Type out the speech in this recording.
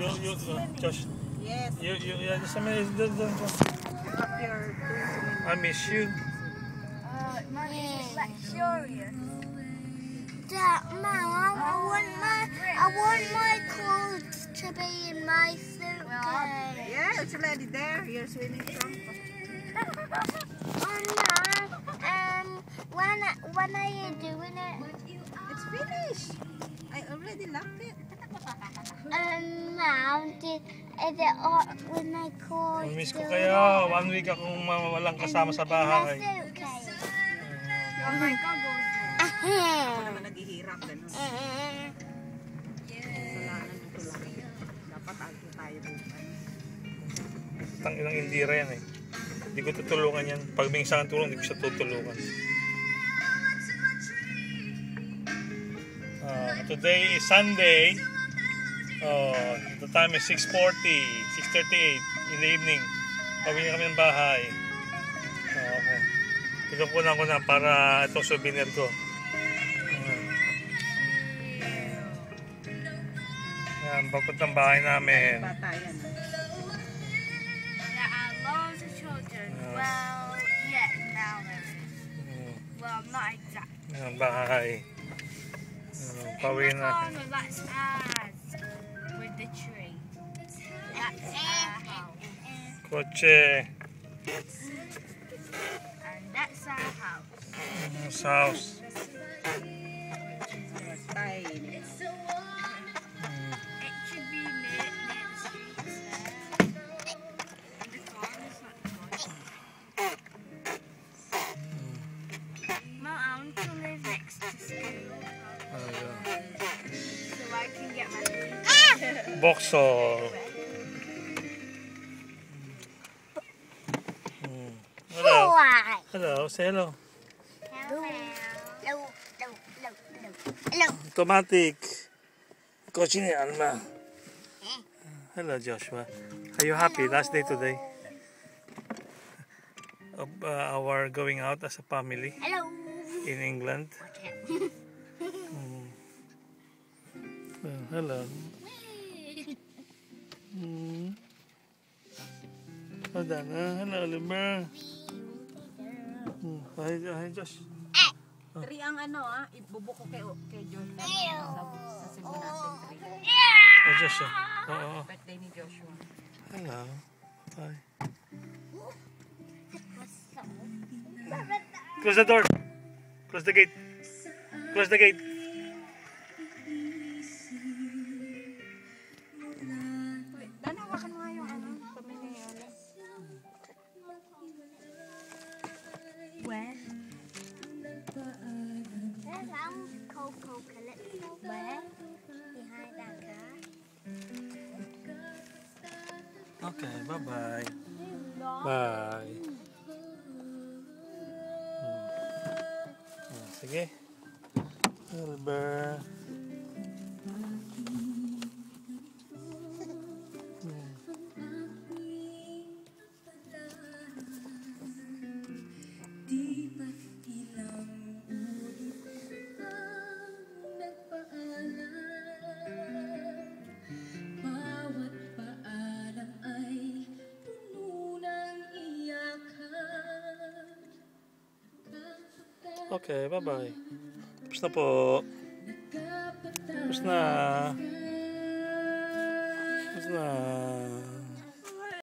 Josh. Yes. Yeah, just a minute. I miss you. It's luxurious. Dad, Mum, I want my clothes to be in my suitcase. Yeah, it's already there. You're swimming from. When are you doing it? It's finished. I already locked it. Now, is it when they call Miss ko kayo. 1 week akong walang kasama sa bahay. Oh my God, goes there. Ako naman naghihirap. Ganun. Kasalanan ito lang. Dapat alto tayo bukan. Tanginang indira yan eh. Hindi ko tutulungan yan. Pag may isang tulong, hindi ko siya tutulungan. Today is Sunday. The time is 6:38 in the evening. Pawin na kami ng bahay. Pinupunan ko na para itong souvenir ko. Yan, bakit ng bahay namin. Bata yan. There are loads of children. Well, yeah, now there is. Well, not exactly. Yan, bahay. Pawin na. That's ours. With the tree. That's our house. Kotse. And that's our house. Sa house. Tiny. It should be near the streets there. And the car is not good. Mom, I want to live next to school. So I can get my food. Boxer. Hello. Hello. Say hello. Hello. Automatic. Coaching Alma. Hello, Joshua. Are you happy? Last day today of our going out as a family Hello. in England. Hello. Hold on. Hello, Oliver. Hi, Josh. Three ang ibubuko kay Jordan sa Cebu natin. Oh, Joshua. Oo. Birthday ni Joshua. Hello. Hi. Close the door. Close the gate. Close the gate. Danawakan mo nga yung pamilya. Where? There's Coco Calypso. Where? Behind that car. Okay, bye-bye. Bye. Sige. Albert. Okay, bye-bye. Tapos na po. Tapos na. Tapos na.